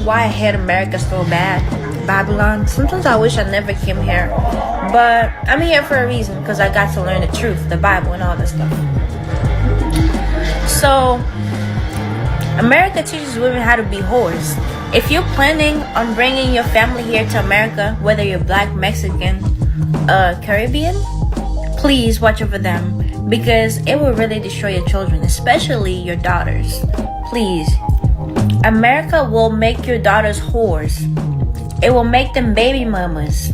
why I hate America so bad. Babylon. Sometimes I wish I never came here. But I'm here for a reason because I got to learn the truth, the Bible, and all that stuff. So, America teaches women how to be whores. If you're planning on bringing your family here to America, whether you're black, Mexican, Caribbean, please watch over them because it will really destroy your children, especially your daughters. Please. America will make your daughters whores. It will make them baby mamas.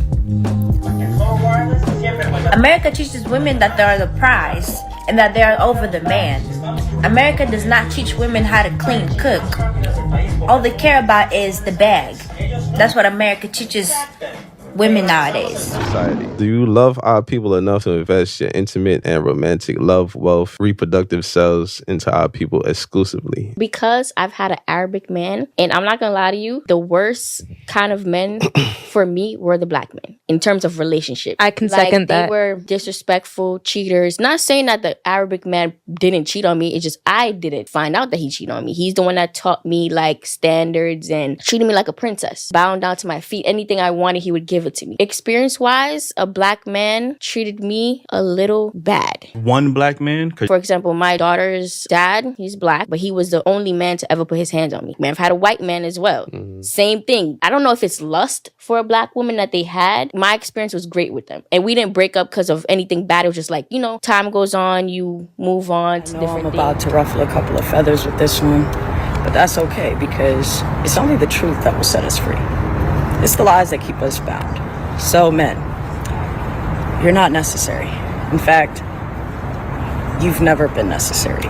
America teaches women that they are the prize and that they are over the man. America does not teach women how to clean, cook. All they care about is the bag. That's what America teaches women nowadays. Society. Do you love our people enough to invest your intimate and romantic love, wealth, reproductive selves into our people exclusively? Because I've had an Arabic man, and I'm not gonna lie to you, the worst kind of men for me were the black men in terms of relationship. I can second that. They were disrespectful, cheaters. Not saying that the Arabic man didn't cheat on me. It's just I didn't find out that he cheated on me. He's the one that taught me like standards and treated me like a princess. Bowing down to my feet. Anything I wanted, he would give it to me. Experience-wise, a black man treated me a little bad. One black man? For example, my daughter's dad, he's black, but he was the only man to ever put his hands on me. Man, I've had a white man as well. Same thing. I don't know if it's lust for a black woman that they had. My experience was great with them. And we didn't break up because of anything bad. It was just like, you know, time goes on, you move on to different things. I'm about to ruffle a couple of feathers with this one, but that's okay because it's only the truth that will set us free. It's the lies that keep us bound. So men, you're not necessary. In fact, you've never been necessary.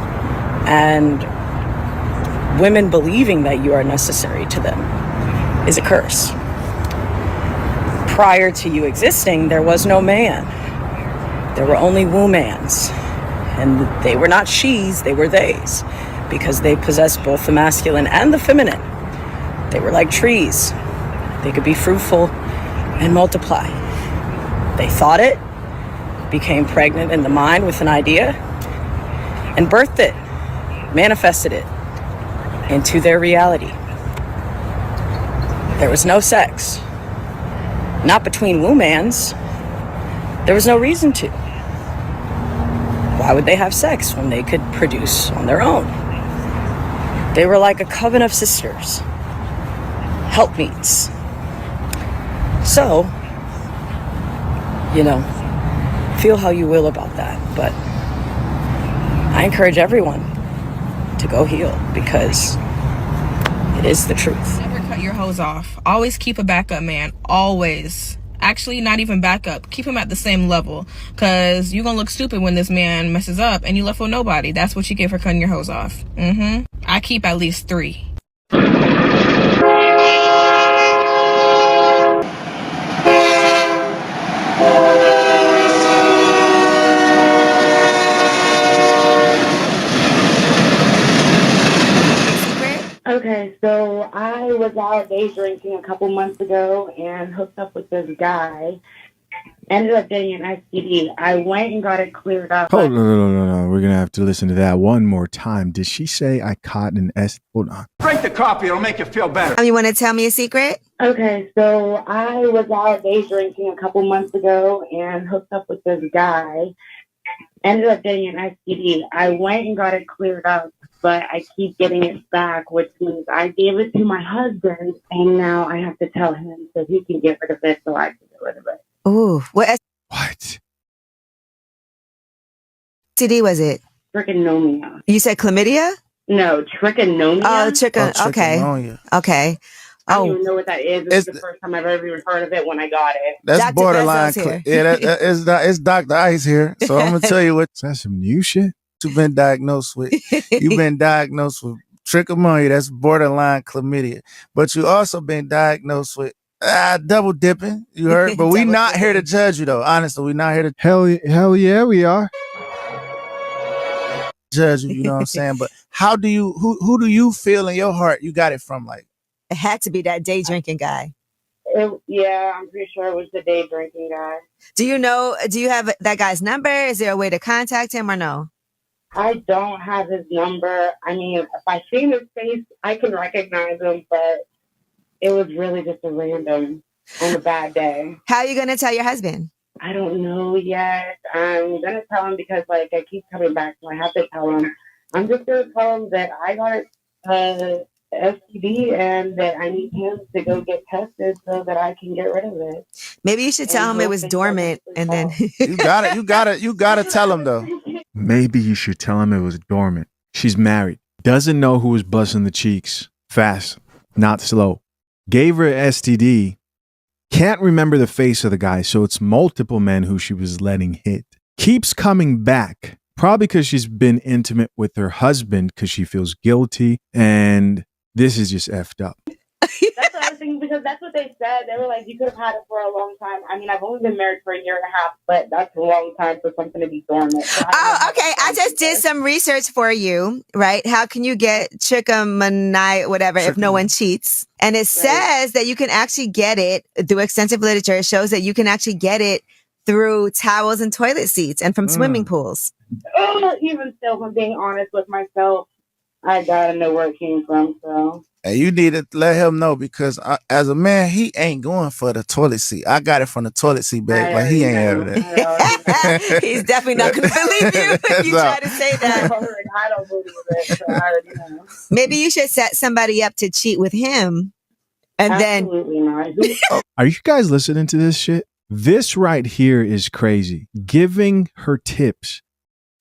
And women believing that you are necessary to them is a curse. Prior to you existing, there was no man. There were only womans. And they were not she's, they were theys. Because they possessed both the masculine and the feminine. They were like trees. They could be fruitful and multiply. They thought it, became pregnant in the mind with an idea, and birthed it, manifested it into their reality. There was no sex. Not between womans. There was no reason to. Why would they have sex when they could produce on their own? They were like a coven of sisters, helpmeets. So, you know, feel how you will about that, but I encourage everyone to go heal because it is the truth. Never cut your hose off. Always keep a backup man. Always. Actually, not even backup. Keep him at the same level because you're going to look stupid when this man messes up and you left with nobody. That's what you get for cutting your hose off. I keep at least 3. Okay, so I was out day drinking a couple months ago and hooked up with this guy. Ended up getting an STD. I went and got it cleared up. Hold on, no. We're going to have to listen to that one more time. Did she say I caught an S? Hold on. Drink the coffee. It'll make you feel better. You want to tell me a secret? Okay, so I was out day drinking a couple months ago and hooked up with this guy. Ended up getting an STD. I went and got it cleared up, but I keep getting it back, which means I gave it to my husband, and now I have to tell him so he can get rid of it so I can get rid of it. Ooh, what STD was it? Trichomonia. You said chlamydia? No, trichomonia. Oh, okay. Okay. I don't even know what that is. It's the first time I've ever even heard of it when I got it. That's Dr. borderline. Bezos here. It's Dr. Ice here. So I'm going to tell you what. That's some new shit you've been diagnosed with. You've been diagnosed with trichomonia. That's borderline chlamydia. But you also been diagnosed with double dipping. You heard? But we not here to judge you, though. Honestly, we not here to. Hell yeah, we are. Judge you, you know what I'm saying? But how do you, who do you feel in your heart you got it from? Like, it had to be that day drinking guy. Yeah, I'm pretty sure it was the day drinking guy. Do you have that guy's number? Is there a way to contact him or no? I don't have his number. I mean, if I see his face, I can recognize him, but it was really just a random on a bad day. How are you going to tell your husband? I don't know yet. I'm gonna tell him because like I keep coming back, so I have to tell him. I'm just gonna tell him that I got STD and that I need him to go get tested so that I can get rid of it. Maybe you should tell him it was dormant and then You gotta tell him though. Maybe you should tell him it was dormant. She's married. Doesn't know who was busting the cheeks. Fast, not slow. Gave her STD. Can't remember the face of the guy, so it's multiple men who she was letting hit. Keeps coming back. Probably because she's been intimate with her husband because she feels guilty. And this is just effed up. That's what I was thinking because that's what they said. They were like, you could have had it for a long time. I mean, I've only been married for a year and a half, but that's a long time for something to be dormant. So Oh, okay. I just did some research for you, right? How can you get trichomoniasis, whatever, if no one cheats? And it says that you can actually get it through extensive literature. It shows that you can actually get it through towels and toilet seats and from swimming pools. Oh, even still, if I'm being honest with myself, I gotta know where it came from. So. And you need to let him know because as a man, he ain't going for the toilet seat. I got it from the toilet seat bag. Like he ain't having that. He's definitely not going to believe you if you try to say that. I don't believe it. So I already know. Maybe you should set somebody up to cheat with him. And Absolutely not. Are you guys listening to this shit? This right here is crazy. Giving her tips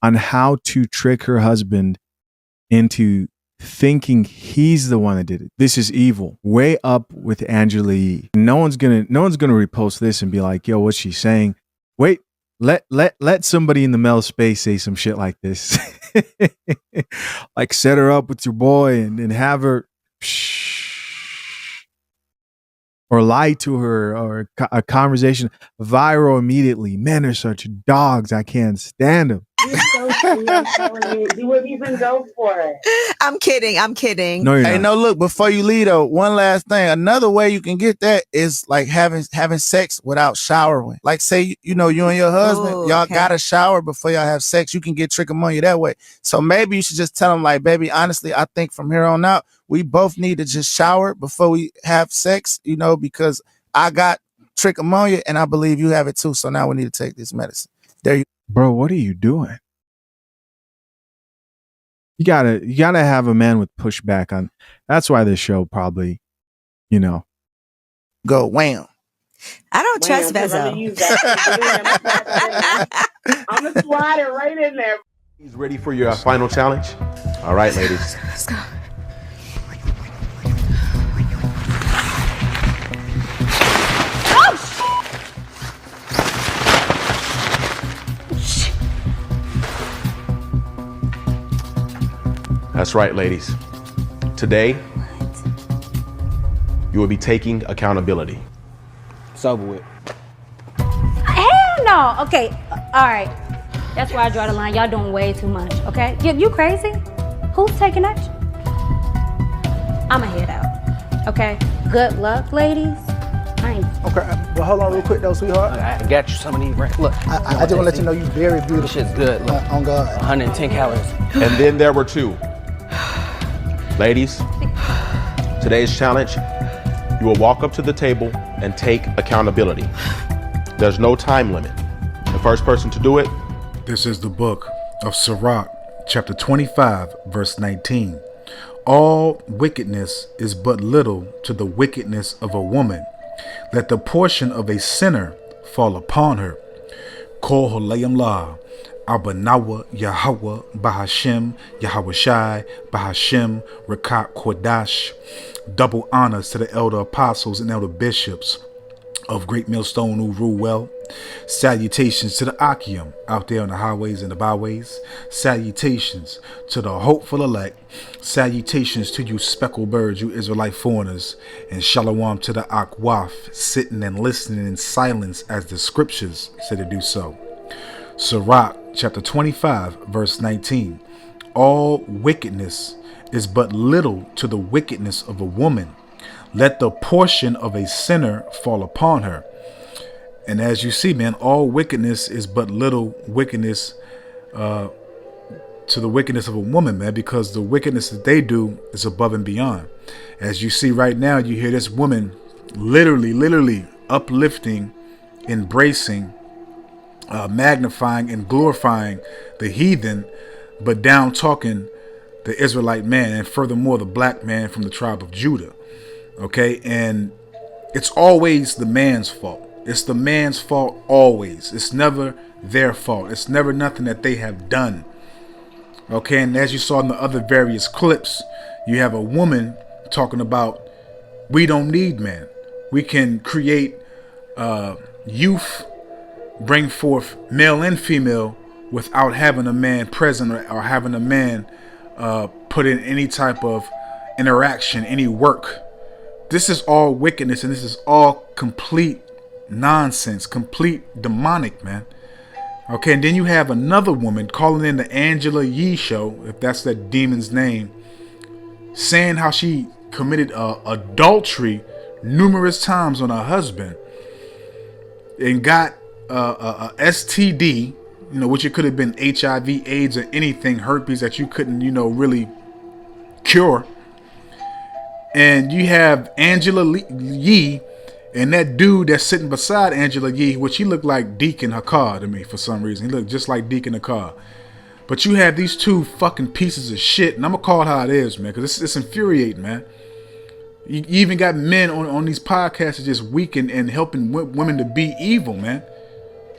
on how to trick her husband into thinking he's the one that did it. This is evil. Way up with Angela Yee. No one's gonna repost this and be like, yo, what's she saying? Wait, let somebody in the male space say some shit like this. Like set her up with your boy and have her or lie to her, or a conversation viral immediately. Men are such dogs. I can't stand them. You're so sweet. I'm telling you, you wouldn't even go for it. I'm kidding. No, you're Hey, not. no, look, before you leave though, one last thing. Another way you can get that is like having sex without showering. Like say, you and your husband, Ooh, y'all okay. gotta shower before y'all have sex. You can get trichomoniasis that way. So maybe you should just tell him like, baby, honestly, I think from here on out, we both need to just shower before we have sex, because I got trichomoniasis and I believe you have it too. So now we need to take this medicine. There you Bro, what are you doing? You gotta have a man with pushback on. That's why this show probably, go. Wham. I don't trust Wham, 'cause I'm Bezo. gonna use that. I'm gonna slide it right in there. He's ready for your final challenge. All right, ladies. Let's go. That's right, ladies. Today, you will be taking accountability. It's over with. Hell no. Okay, all right. That's where I draw the line. Y'all doing way too much, okay? You crazy? Who's taking action? I'ma head out, okay? Good luck, ladies. I ain't... Okay, but hold on real quick though, sweetheart. I got you some of these. Look, I just want to let you know you're very beautiful. This shit's good. Look, on God. 110 calories. And then there were two. Ladies, today's challenge, you will walk up to the table and take accountability. There's no time limit. The first person to do it. This is the book of Sirach, chapter 25, verse 19. All wickedness is but little to the wickedness of a woman. Let the portion of a sinner fall upon her. Kol holayim la, Abanawa Yahweh Bahashem Yahweh Shai Bahashem Rakat Kodash. Double honors to the elder apostles and elder bishops of Great Millstone who rule well. Salutations to the Akim out there on the highways and the byways. Salutations to the hopeful elect. Salutations to you speckled birds, you Israelite foreigners. And shalom to the Akwaf, sitting and listening in silence as the scriptures say to do so. Sirach chapter 25 verse 19. All wickedness is but little to the wickedness of a woman. Let the portion of a sinner fall upon her. And as you see, man, all wickedness is but little wickedness to to the wickedness of a woman, man, because the wickedness that they do is above and beyond. As you see right now, you hear this woman literally uplifting, embracing, magnifying and glorifying the heathen, but down talking the Israelite man, and furthermore the black man from the tribe of Judah. Okay, and it's always the man's fault. It's the man's fault always. It's never their fault. It's never nothing that they have done. Okay, and as you saw in the other various clips, you have a woman talking about, we don't need man. We can create youth, bring forth male and female without having a man present or having a man put in any type of interaction, any work. This is all wickedness, and this is all complete nonsense, complete demonic, man. Okay, and then you have another woman calling in the Angela Yee show, if that's that demon's name, saying how she committed adultery numerous times on her husband and got a STD, which it could have been HIV, AIDS, or anything, herpes that you couldn't, really cure. And you have Angela Yee and that dude that's sitting beside Angela Yee, which he looked like Deacon Hakar to me for some reason. He looked just like Deacon Hakar. But you have these two fucking pieces of shit, and I'm gonna call it how it is, man, because it's infuriating, man. You even got men on these podcasts that just weaken and helping women to be evil, man.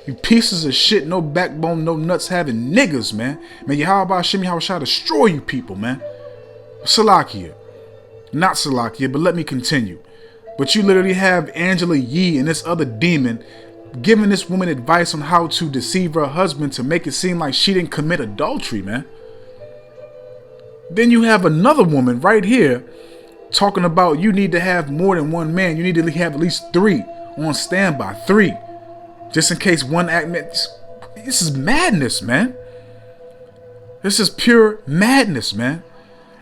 You pieces of shit, no backbone, no nuts having niggas, man. Man, Yahweh Shimmy Hawashah destroy you people, man. Salakia. Not Salakia, but let me continue. But you literally have Angela Yee and this other demon giving this woman advice on how to deceive her husband to make it seem like she didn't commit adultery, man. Then you have another woman right here talking about you need to have more than one man. You need to have at least 3 on standby. 3. Just in case one act. This is madness, man. This is pure madness, man.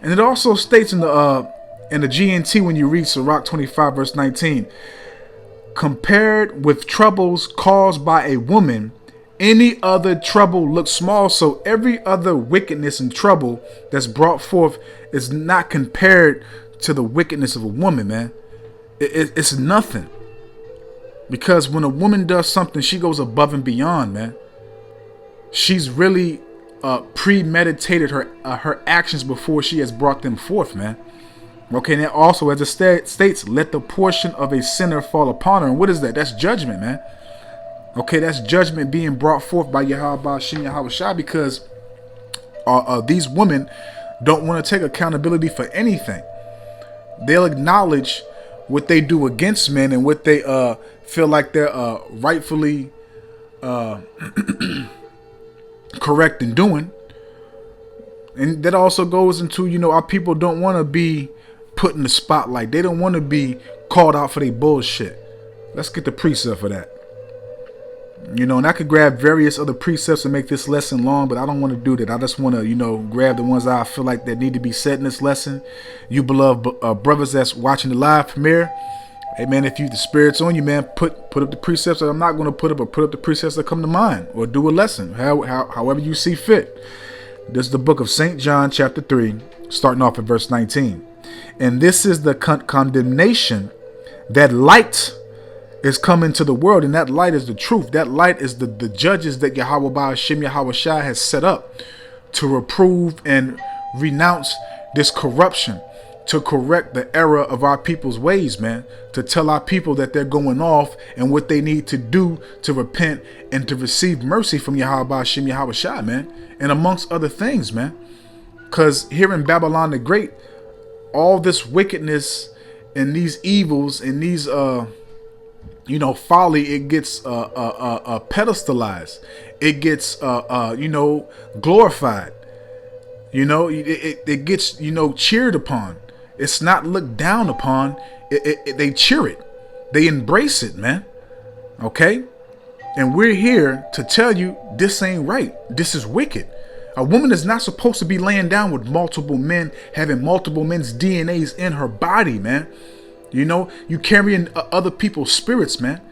And it also states in the GNT when you read Sirach 25 verse 19, compared with troubles caused by a woman, any other trouble looks small. So every other wickedness and trouble that's brought forth is not compared to the wickedness of a woman, man. It's nothing. Because when a woman does something, she goes above and beyond, man. She's really premeditated her actions before she has brought them forth, man. Okay, and also as it states, let the portion of a sinner fall upon her. And what is that? That's judgment, man. Okay, that's judgment being brought forth by Yahweh Shem Yahweh, because these women don't want to take accountability for anything. They'll acknowledge what they do against men and what they feel like they're rightfully correct in doing. And that also goes into, our people don't want to be put in the spotlight. They don't want to be called out for their bullshit. Let's get the precept for that. And I could grab various other precepts and make this lesson long, but I don't want to do that. I just want to, grab the ones I feel like that need to be said in this lesson. You beloved brothers that's watching the live premiere, hey man, if the spirit's on you, man, put up the precepts that I'm not going to put up, or put up the precepts that come to mind, or do a lesson, however you see fit. This is the book of St. John chapter 3, starting off at verse 19. And this is the condemnation, that light is come into the world, and that light is the truth. That light is the judges that Yahweh Shem Yahweh Shai has set up to reprove and renounce this corruption, to correct the error of our people's ways, man, to tell our people that they're going off and what they need to do to repent and to receive mercy from Yahweh Shem Yahweh Shai, man, and amongst other things, man. Because here in Babylon the Great, all this wickedness and these evils and these folly, it gets pedestalized. It gets glorified. It gets cheered upon. It's not looked down upon. They cheer it. They embrace it, man. Okay? And we're here to tell you this ain't right. This is wicked. A woman is not supposed to be laying down with multiple men, having multiple men's DNAs in her body, man. You carrying other people's spirits, man.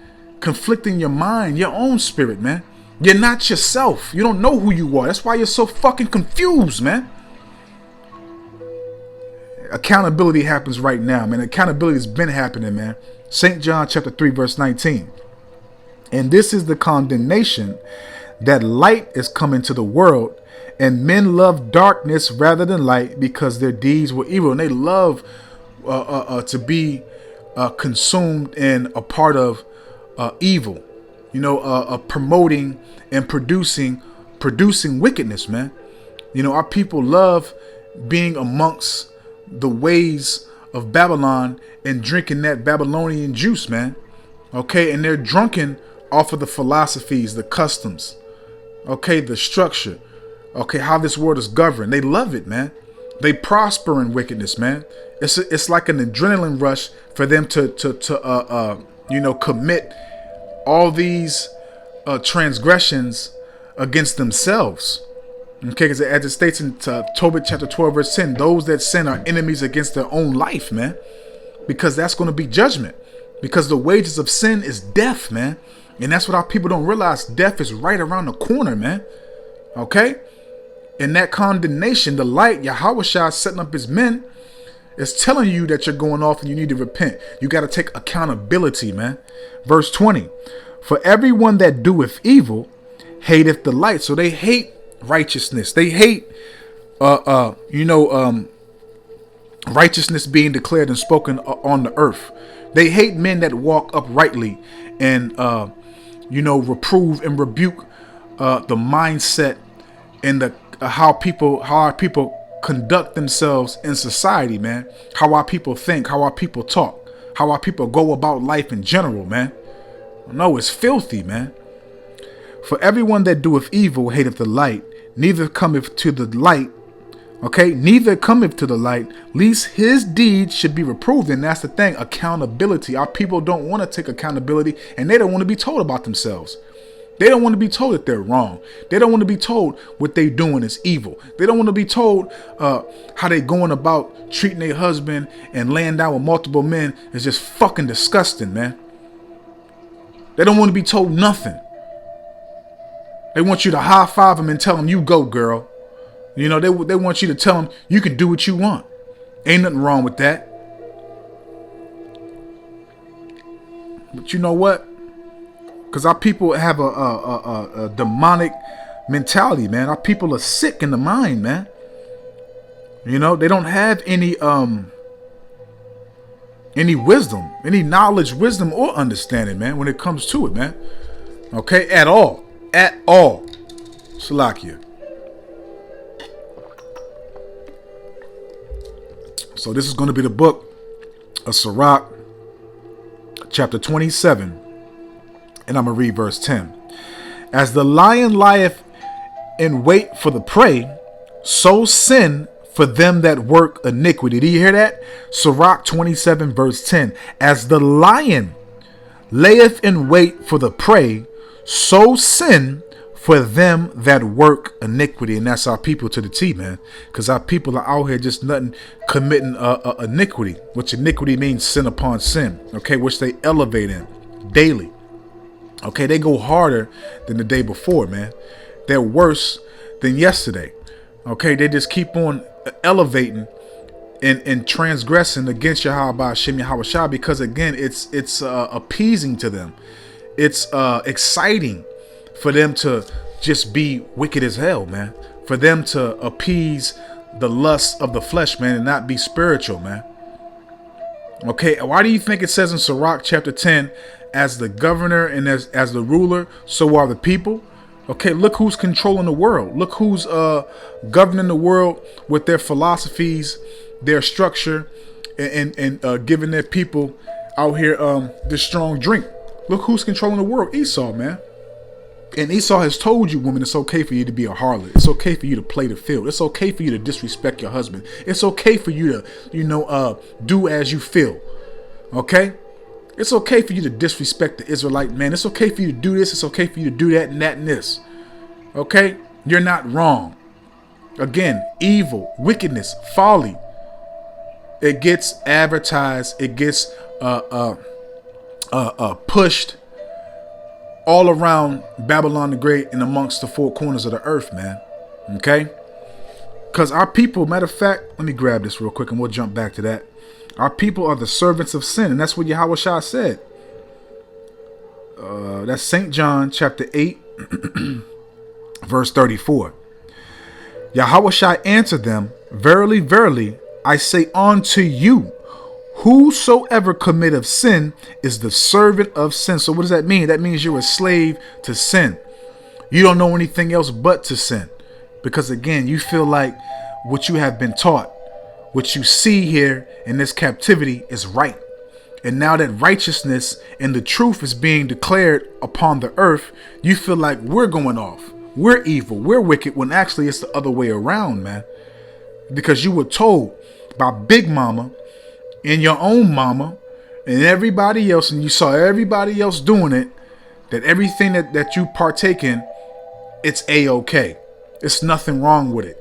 Conflicting your mind, your own spirit, man. You're not yourself. You don't know who you are. That's why you're so fucking confused, man. Accountability happens right now, man. Accountability has been happening, man. St. John chapter 3, verse 19. And this is the condemnation, that light is come into the world, and men love darkness rather than light, because their deeds were evil. And they love to be consumed and a part of evil. You know, promoting and producing wickedness, man. You know, our people love being amongst the ways of Babylon and drinking that Babylonian juice, man. Okay, and they're drunken off of the philosophies, the customs, okay, the structure, okay, how this world is governed. They love it, man. They prosper in wickedness, man. It's like an adrenaline rush for them to commit all these transgressions against themselves. Okay, because as it states in Tobit chapter 12, verse 10, those that sin are enemies against their own life, man. Because that's going to be judgment. Because the wages of sin is death, man. And that's what our people don't realize. Death is right around the corner, man. Okay? And that condemnation, the light, Yahushua setting up his men, is telling you that you're going off and you need to repent. You got to take accountability, man. Verse 20. For everyone that doeth evil hateth the light. So they hate righteousness. They hate righteousness being declared and spoken on the earth. They hate men that walk uprightly and reprove and rebuke the mindset and the how our people conduct themselves in society, man. How our people think, how our people talk, how our people go about life in general, man. No, it's filthy, man. For everyone that doeth evil hateth the light, neither cometh to the light. Okay, neither cometh to the light, lest his deeds should be reproved. And that's the thing, accountability. Our people don't want to take accountability, and they don't want to be told about themselves. They don't want to be told that they're wrong. They don't want to be told what they're doing is evil. They don't want to be told how they going about treating their husband and laying down with multiple men is just fucking disgusting, man. They don't want to be told nothing. They want you to high five them and tell them, you go, girl. You know, they want you to tell them you can do what you want. Ain't nothing wrong with that. But you know what? Because our people have a demonic mentality, man. Our people are sick in the mind, man. You know, they don't have any wisdom, any knowledge, wisdom, or understanding, man, when it comes to it, man. Okay, at all. At all. Salakia. So this is going to be the book of Sirach, chapter 27, and I'm going to read verse 10. As the lion lieth in wait for the prey, so sin for them that work iniquity. Do you hear that? Sirach 27, verse 10. As the lion layeth in wait for the prey, so sin for them that work iniquity. And that's our people to the T, man. Because our people are out here just nothing committing iniquity, which iniquity means sin upon sin, okay, which they elevate in daily. Okay, they go harder than the day before, man. They're worse than yesterday. Okay, they just keep on elevating and transgressing against Yahweh Shem Yahweh, because again, it's appeasing to them. It's exciting for them to just be wicked as hell, man. For them to appease the lust of the flesh, man, and not be spiritual, man. Okay, why do you think it says in Sirach chapter 10, as the governor and as the ruler, so are the people? Okay, look who's controlling the world. Look who's governing the world with their philosophies, their structure, and giving their people out here this strong drink. Look who's controlling the world. Esau, man. And Esau has told you, woman, it's okay for you to be a harlot. It's okay for you to play the field. It's okay for you to disrespect your husband. It's okay for you to, do as you feel. Okay? It's okay for you to disrespect the Israelite man. It's okay for you to do this. It's okay for you to do that and that and this. Okay? You're not wrong. Again, evil, wickedness, folly. It gets advertised. It gets pushed all around Babylon the Great and amongst the four corners of the earth, man. Okay? Because our people, matter of fact, let me grab this real quick and we'll jump back to that. Our people are the servants of sin, and that's what Yahushua said. That's St. John chapter 8, verse 34. Yahushua answered them, Verily, verily, I say unto you, whosoever committeth sin is the servant of sin. So what does that mean? That means you're a slave to sin. You don't know anything else but to sin. Because again, you feel like what you have been taught, what you see here in this captivity is right. And now that righteousness and the truth is being declared upon the earth, you feel like we're going off. We're evil. We're wicked, when actually it's the other way around, man. Because you were told by Big Mama and your own mama and everybody else, and you saw everybody else doing it, that everything that you partake in, it's A-okay. It's nothing wrong with it.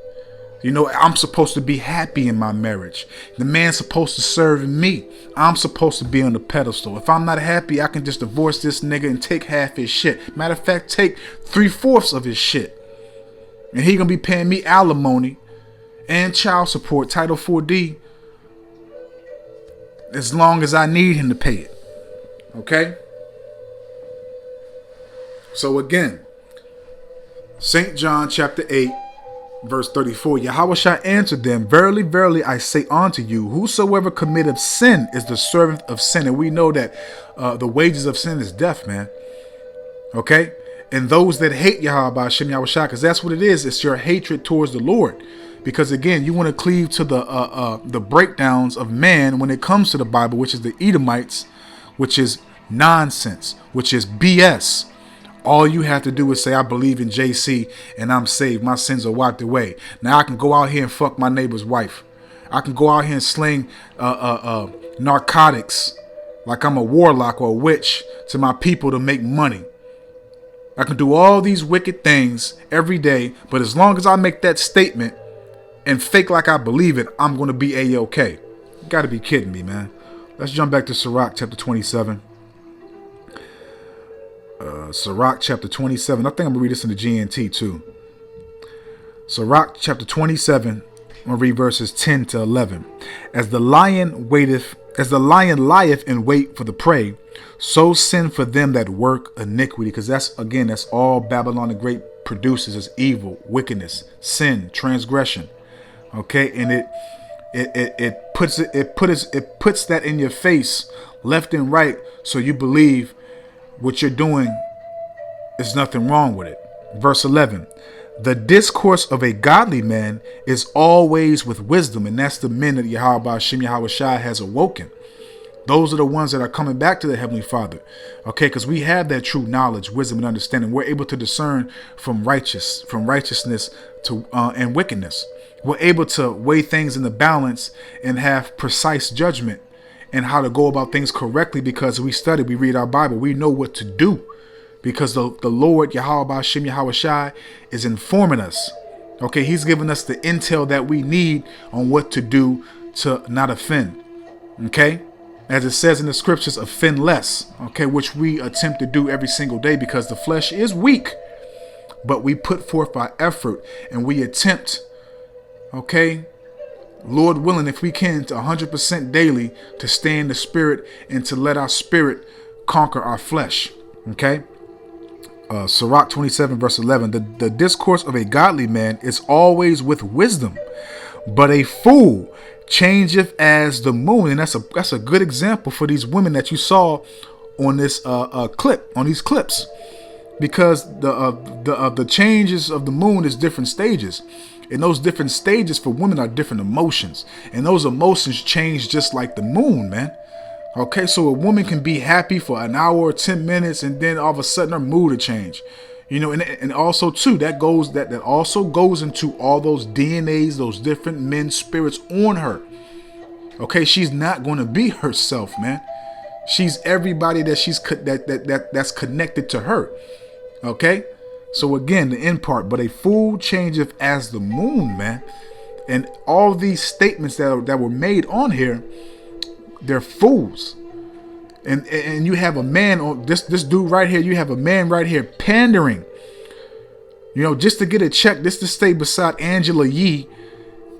You know, I'm supposed to be happy in my marriage. The man's supposed to serve me. I'm supposed to be on the pedestal. If I'm not happy, I can just divorce this nigga and take half his shit. Matter of fact, take 3/4 of his shit. And he gonna be paying me alimony and child support, Title 4D, as long as I need him to pay it. Okay? So again, St. John chapter 8, verse 34, Yahushua answered them, Verily, verily, I say unto you, whosoever committeth sin is the servant of sin. And we know that the wages of sin is death, man. Okay? And those that hate Yahweh Hashem Yahushua, because that's what it is. It's your hatred towards the Lord. Because again, you want to cleave to the breakdowns of man when it comes to the Bible, which is the Edomites, which is nonsense, which is BS. All you have to do is say, I believe in JC and I'm saved. My sins are wiped away. Now I can go out here and fuck my neighbor's wife. I can go out here and sling narcotics like I'm a warlock or a witch to my people to make money. I can do all these wicked things every day, but as long as I make that statement and fake like I believe it, I'm going to be A-okay. You got to be kidding me, man. Let's jump back to Sirach chapter 27. Sirach chapter 27. I think I'm going to read this in the GNT too. Sirach chapter 27. I'm going to read verses 10 to 11. As the lion lieth in wait for the prey, so sin for them that work iniquity. Because that's all Babylon the Great produces is evil, wickedness, sin, transgression. Okay, and it puts that in your face, left and right, so you believe what you're doing is nothing wrong with it. Verse 11. The discourse of a godly man is always with wisdom, and that's the men that Yahweh Hashem Yahushua has awoken. Those are the ones that are coming back to the Heavenly Father. Okay, because we have that true knowledge, wisdom, and understanding. We're able to discern from righteousness to and wickedness. We're able to weigh things in the balance and have precise judgment and how to go about things correctly, because we study, we read our Bible, we know what to do, because the Lord Yahweh Hashem Yahushua is informing us. Okay, he's giving us the intel that we need on what to do to not offend. Okay, as it says in the scriptures, offend less. Okay, which we attempt to do every single day, because the flesh is weak, but we put forth our effort and we attempt, okay, Lord willing, if we can, to 100% daily to stay in the spirit and to let our spirit conquer our flesh. Okay. Sirach 27 verse 11. The discourse of a godly man is always with wisdom, but a fool changeth as the moon. And that's a good example for these women that you saw on this clip, on these clips, because the changes of the moon is different stages. And those different stages for women are different emotions. And those emotions change just like the moon, man. Okay, so a woman can be happy for an hour or 10 minutes, and then all of a sudden her mood will change. You know, and also too, that also goes into all those DNAs, those different men's spirits on her. Okay, she's not going to be herself, man. She's everybody that that's connected to her. Okay? So again, the end part, but a fool changeth as the moon, man. And all these statements that were made on here, they're fools. and you have a man on this dude right here. You have a man right here pandering, just to get a check, just to stay beside Angela Yee,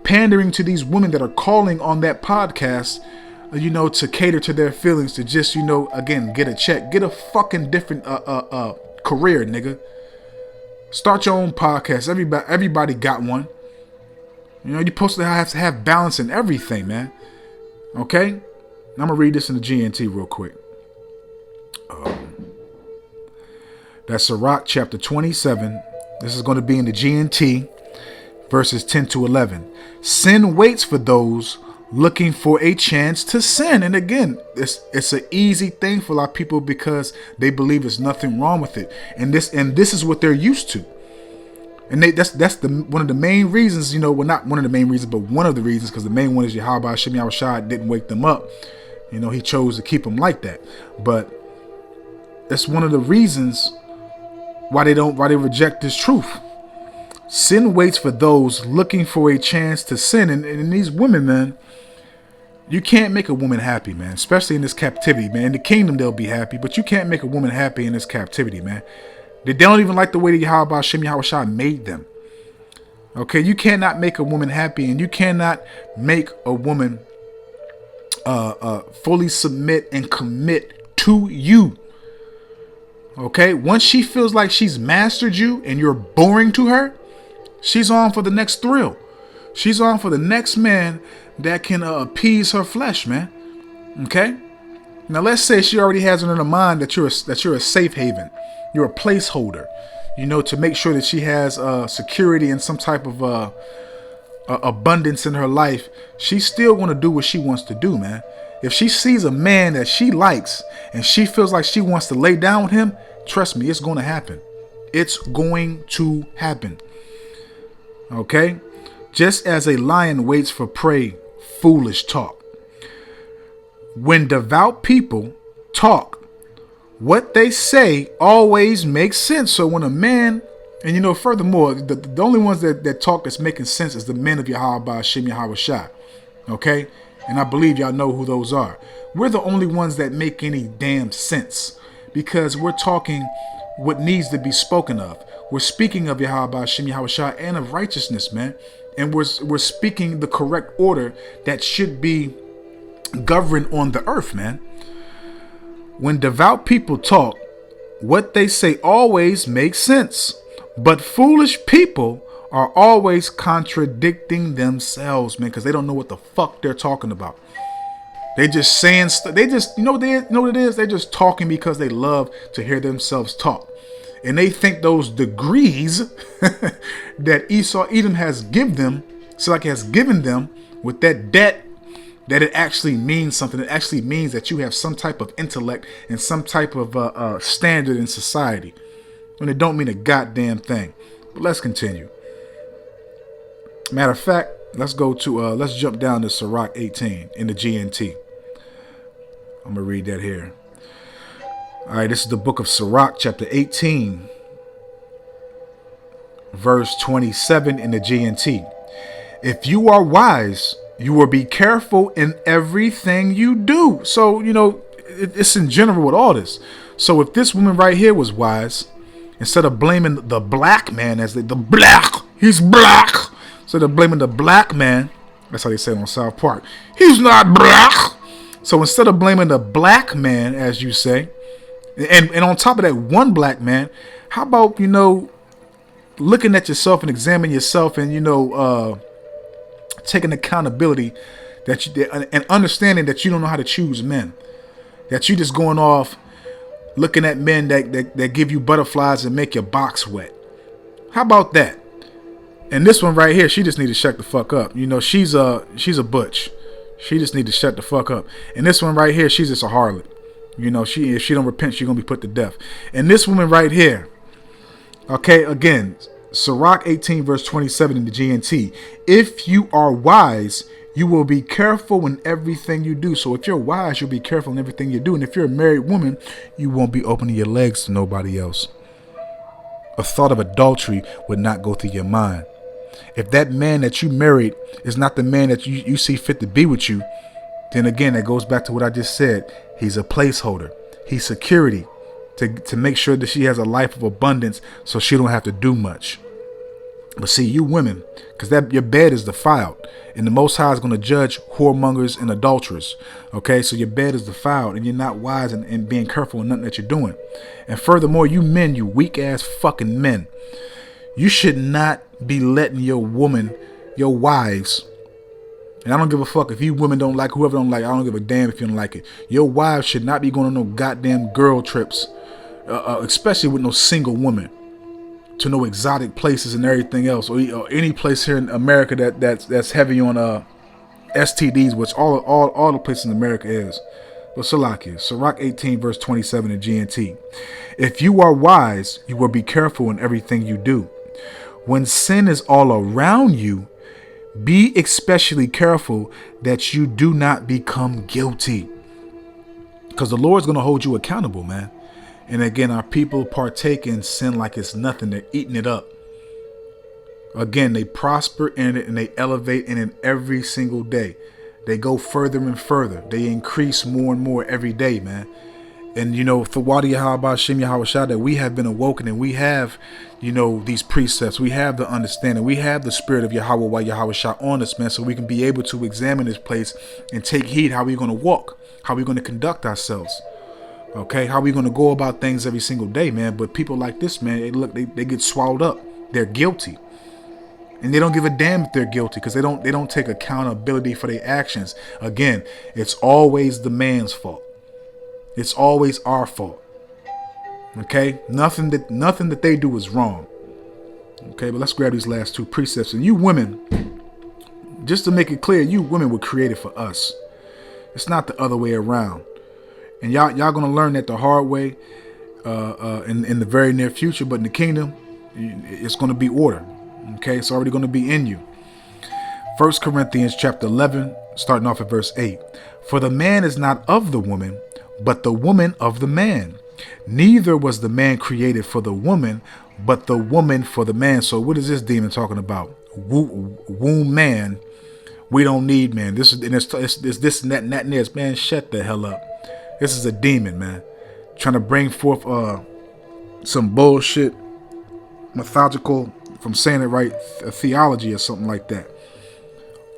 pandering to these women that are calling on that podcast, to cater to their feelings, to just, again, get a check, get a fucking different career, nigga. Start your own podcast. Everybody got one. You're supposed to have balance in everything, man. Okay? I'm going to read this in the GNT real quick. That's Sirach chapter 27. This is going to be in the GNT, verses 10 to 11. Sin waits for those looking for a chance to sin. And again, it's an easy thing for a lot of people because they believe there's nothing wrong with it. And this is what they're used to. And that's one of the main reasons, well, not one of the main reasons, but one of the reasons, because the main one is Yahweh Shem Yahushua didn't wake them up. He chose to keep them like that. But that's one of the reasons why they reject this truth. Sin waits for those looking for a chance to sin. And these women, man, you can't make a woman happy, man, especially in this captivity, man. In the kingdom, they'll be happy, but you can't make a woman happy in this captivity, man. They don't even like the way that Yahweh Shem Yahushua made them. Okay, you cannot make a woman happy, and you cannot make a woman fully submit and commit to you. Okay, once she feels like she's mastered you and you're boring to her, she's on for the next thrill. She's on for the next man that can appease her flesh, man. Okay, now let's say she already has in her mind that you're a safe haven. You're a placeholder, to make sure that she has security and some type of abundance in her life. She's still going to do what she wants to do, man. If she sees a man that she likes and she feels like she wants to lay down with him, trust me, it's going to happen. It's going to happen. Okay? Just as a lion waits for prey, foolish talk. When devout people talk, what they say always makes sense. So when a man, and furthermore, the only ones that talk that's making sense is the men of Yahweh Shem Yahushua. Okay? And I believe y'all know who those are. We're the only ones that make any damn sense because we're talking what needs to be spoken of. We're speaking of Yahweh Shem Yahushua and of righteousness, man. And we're speaking the correct order that should be governed on the earth, man. When devout people talk, what they say always makes sense. But foolish people are always contradicting themselves, man, because they don't know what the fuck they're talking about. They just saying stuff. They just, what it is? They're just talking because they love to hear themselves talk. And they think those degrees that Edom has given them with that debt, that it actually means something. It actually means that you have some type of intellect and some type of standard in society. When it don't mean a goddamn thing. But let's continue. Matter of fact, let's jump down to Sirach 18 in the GNT. I'm gonna read that here. All right, this is the book of Sirach, chapter 18, verse 27 in the GNT. If you are wise, you will be careful in everything you do. So, it's in general with all this. So if this woman right here was wise, instead of blaming the black man he's black. Instead of blaming the black man, that's how they say it on South Park. He's not black. So instead of blaming the black man, as you say, and on top of that one black man, how about, looking at yourself and examining yourself and, taking accountability and understanding that you don't know how to choose men, that you just going off looking at men that give you butterflies and make your box wet. How about that? And this one right here, she just need to shut the fuck up. She's a butch. She just need to shut the fuck up. And this one right here, she's just a harlot. If she don't repent, she's gonna be put to death. And this woman right here, okay, again, Sirach 18 verse 27 in the GNT. If you are wise, you will be careful in everything you do. So if you're wise, you'll be careful in everything you do. And if you're a married woman, you won't be opening your legs to nobody else. A thought of adultery would not go through your mind. If that man that you married is not the man that you see fit to be with you, then again, that goes back to what I just said. He's a placeholder. He's security to make sure that she has a life of abundance so she don't have to do much. But see, you women, because that your bed is defiled, and the Most High is going to judge whoremongers and adulterers. Okay, so your bed is defiled, and you're not wise and being careful in nothing that you're doing. And furthermore, you men, you weak ass fucking men, you should not be letting your woman, your wives, and I don't give a fuck if you women don't like whoever don't like. I don't give a damn if you don't like it. Your wives should not be going on no goddamn girl trips, especially with no single woman, to no exotic places and everything else, or any place here in America that's heavy on STDs, which all the places in America is. But Salakia, Sirach 18 verse 27 in GNT. If you are wise, you will be careful in everything you do. When sin is all around you, be especially careful that you do not become guilty, because the Lord's going to hold you accountable, man. And again, our people partake in sin like it's nothing. They're eating it up. Again, they prosper in it and they elevate in it every single day. They go further and further. They increase more and more every day, man. And, you know, Thawadi Yahweh Shem Yahweh Shah, that we have been awoken and we have, you know, these precepts. We have the understanding. We have the spirit of Yahweh Yahweh Shah on us, man, so we can be able to examine this place and take heed how we're going to walk, how we're going to conduct ourselves. Okay, how we going to go about things every single day, man. But people like this, man, they get swallowed up. They're guilty, and they don't give a damn if they're guilty, because they don't take accountability for their actions. Again, it's always the man's fault. It's always our fault. Okay, nothing that they do is wrong. Okay, but let's grab these last two precepts. And you women, just to make it clear, you women were created for us. It's not the other way around. And y'all gonna learn that the hard way in the very near future. But in the kingdom, it's gonna be order. Okay, it's already gonna be in you. 1 Corinthians chapter 11, starting off at verse 8. For the man is not of the woman, but the woman of the man. Neither was the man created for the woman, but the woman for the man. So what is this demon talking about? Womb man. We don't need man. This is this and that and that and this. Man, shut the hell up. This is a demon, man, trying to bring forth some bullshit, mythological, if I'm saying it right, theology or something like that.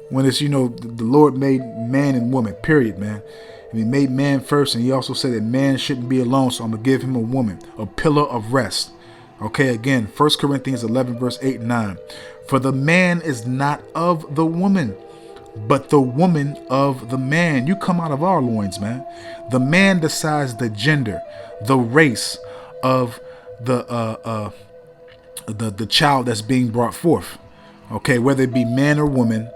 When it's, you know, the Lord made man and woman, period, man. And he made man first, and he also said that man shouldn't be alone, so I'm going to give him a woman, a pillar of rest. Okay, again, 1 Corinthians 11, verse 8 and 9. For the man is not of the woman, but the woman of the man. You come out of our loins, man. The man decides the gender, the race of the child that's being brought forth. Okay, whether it be man or woman,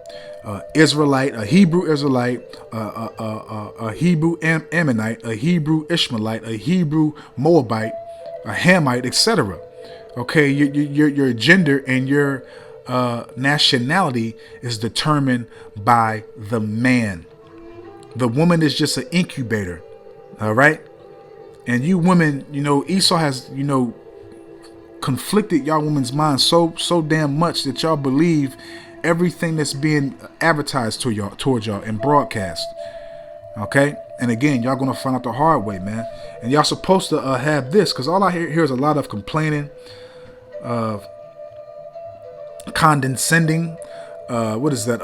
Israelite, a Hebrew Israelite, a Hebrew Ammonite, a Hebrew Ishmaelite, a Hebrew Moabite, a Hamite, etc. Okay, your gender and your nationality is determined by the man. The woman is just an incubator. All right. And you women, you know, Esau has, you know, conflicted y'all women's minds so damn much that y'all believe everything that's being advertised to y'all, towards y'all, and broadcast. Okay. And again, y'all gonna find out the hard way, man. And y'all supposed to have this, because all I hear is a lot of complaining, condescending, what is that,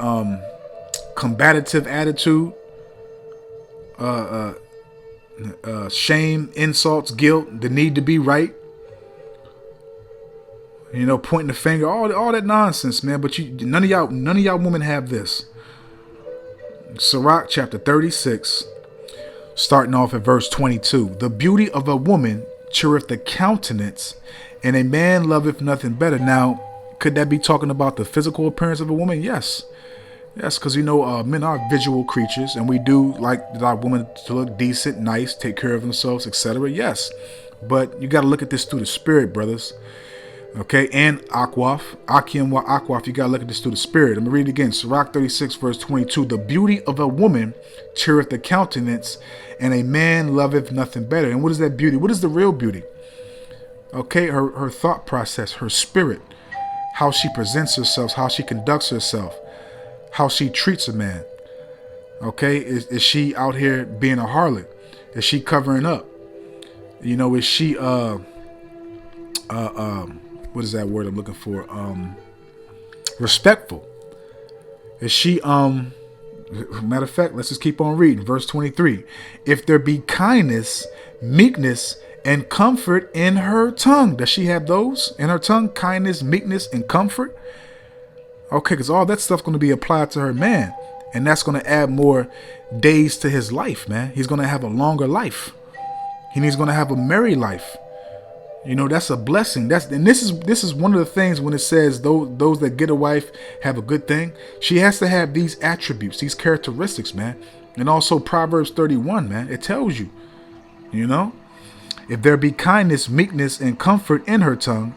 combative attitude, shame, insults, guilt, the need to be right, you know, pointing the finger, all that nonsense, man. But none of y'all women have this. Sirach chapter 36, starting off at verse 22. The beauty of a woman cheereth the countenance, and a man loveth nothing better. Now, could that be talking about the physical appearance of a woman? Yes. Yes, because, you know, men are visual creatures, and we do like our women to look decent, nice, take care of themselves, etc. Yes. But you got to look at this through the spirit, brothers. Okay, and Akim wa Akwaf, you got to look at this through the spirit. I'm going to read it again. Sirach 36, verse 22. The beauty of a woman cheereth the countenance, and a man loveth nothing better. And what is that beauty? What is the real beauty? Okay, her thought process, her spirit, how she presents herself, how she conducts herself, how she treats a man. Okay, is she out here being a harlot? Is she covering up? You know, is she what is that word I'm looking for? Respectful. Is she matter of fact, let's just keep on reading. Verse 23. If there be kindness, meekness, and comfort in her tongue. Does she have those in her tongue? Kindness, meekness, and comfort? Okay, because all that stuff's going to be applied to her man. And that's going to add more days to his life, man. He's going to have a longer life. He's going to have a merry life. You know, that's a blessing. This is one of the things when it says those that get a wife have a good thing. She has to have these attributes, these characteristics, man. And also Proverbs 31, man. It tells you, you know, if there be kindness, meekness, and comfort in her tongue,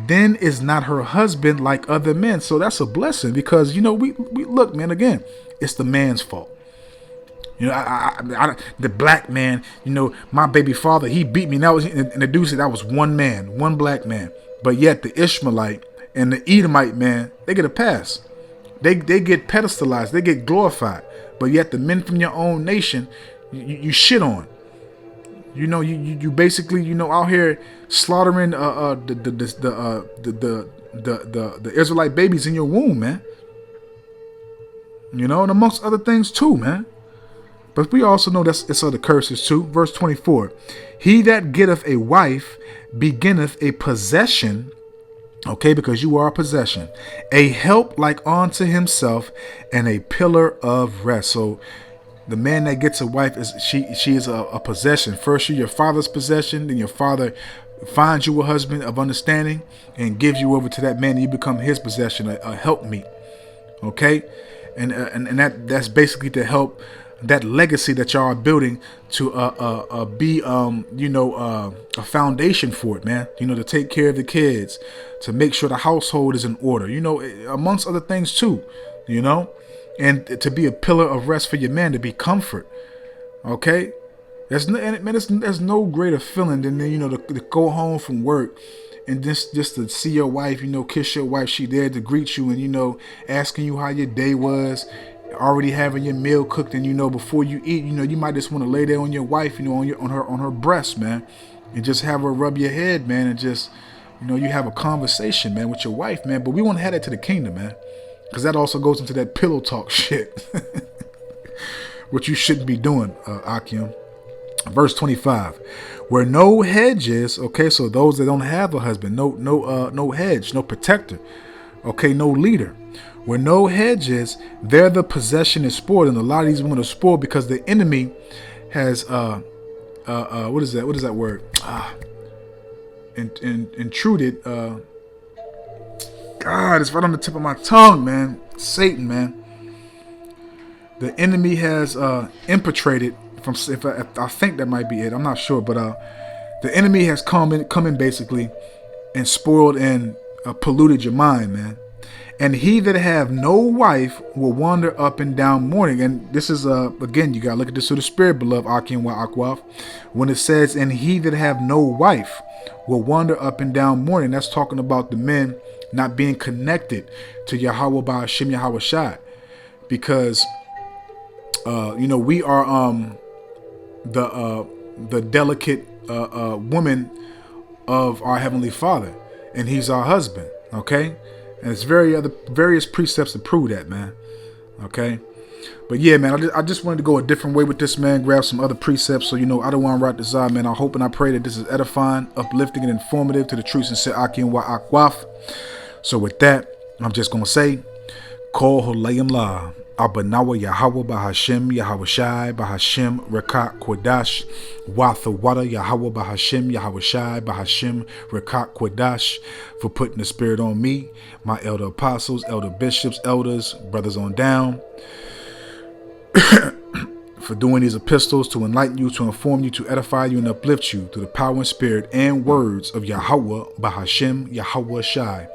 then is not her husband like other men. So that's a blessing because, you know, we look, man, again, it's the man's fault. You know, the black man, you know, my baby father, he beat me. And the dude said that was one man, one black man. But yet the Ishmaelite and the Edomite man, they get a pass. They get pedestalized. They get glorified. But yet the men from your own nation, you shit on. You know, you basically, you know, out here slaughtering the Israelite babies in your womb, man. You know, and amongst other things too, man. But we also know that it's other curses too. Verse 24. He that getteth a wife beginneth a possession. Okay, because you are a possession. A help like unto himself and a pillar of rest. So the man that gets a wife she is a possession. First you're your father's possession, then your father finds you a husband of understanding and gives you over to that man, and you become his possession, a helpmeet. Okay, and that's basically to help that legacy that y'all are building to be a foundation for it, man. You know, to take care of the kids, to make sure the household is in order. You know, amongst other things too. You know. And to be a pillar of rest for your man, to be comfort. Okay? There's no greater feeling than, you know, to go home from work and just to see your wife, you know, kiss your wife. She there to greet you and, you know, asking you how your day was, already having your meal cooked. And, you know, before you eat, you know, you might just want to lay there on your wife, you know, on her breast, man, and just have her rub your head, man, and just, you know, you have a conversation, man, with your wife, man. But we want to head that to the kingdom, man. Because that also goes into that pillow talk shit. Which you shouldn't be doing, Akim. Verse 25. Where no hedge is, okay, so those that don't have a husband, no hedge, no protector, okay, no leader. Where no hedge is, there the possession is spoiled. And a lot of these women are spoiled because the enemy has, what is that? What is that word? Intruded, God, it's right on the tip of my tongue, man. Satan, man. The enemy has infiltrated from. If I think that might be it. I'm not sure, but the enemy has come in basically and spoiled and polluted your mind, man. And he that have no wife will wander up and down mourning. And this is again, you gotta look at this through the spirit, beloved Akim wa Akwaf. When it says, and he that have no wife will wander up and down mourning, that's talking about the men not being connected to Yahweh by Hashem Yahweh Shai, because you know, we are the delicate woman of our Heavenly Father, and He's our husband. Okay, and it's various precepts to prove that, man. Okay, but yeah, man, I just wanted to go a different way with this, man. Grab some other precepts, so you know, I don't want to write this out, man. I hope and I pray that this is edifying, uplifting, and informative to the truth and set Akim wa Akwaf. So with that, I'm just going to say, Kol Holayim La, Abanawa Yahweh Bahashem Yahweh Shai Bahashem Rekat Kodash, Watha Wada Yahweh Bahashem Yahweh Shai Bahashem Rekat Kodash, for putting the spirit on me, my elder apostles, elder bishops, elders, brothers on down, for doing these epistles to enlighten you, to inform you, to edify you, and uplift you through the power and spirit and words of Yahweh Bahashem Yahweh Shai.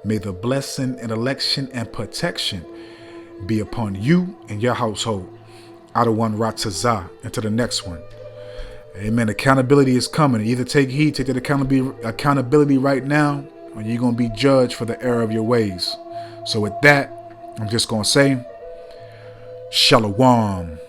May the blessing and election and protection be upon you and your household. Out of one Ratzazah into the next one. Amen. Accountability is coming. Either take heed, take that accountability right now, or you're going to be judged for the error of your ways. So with that, I'm just going to say, Shalom.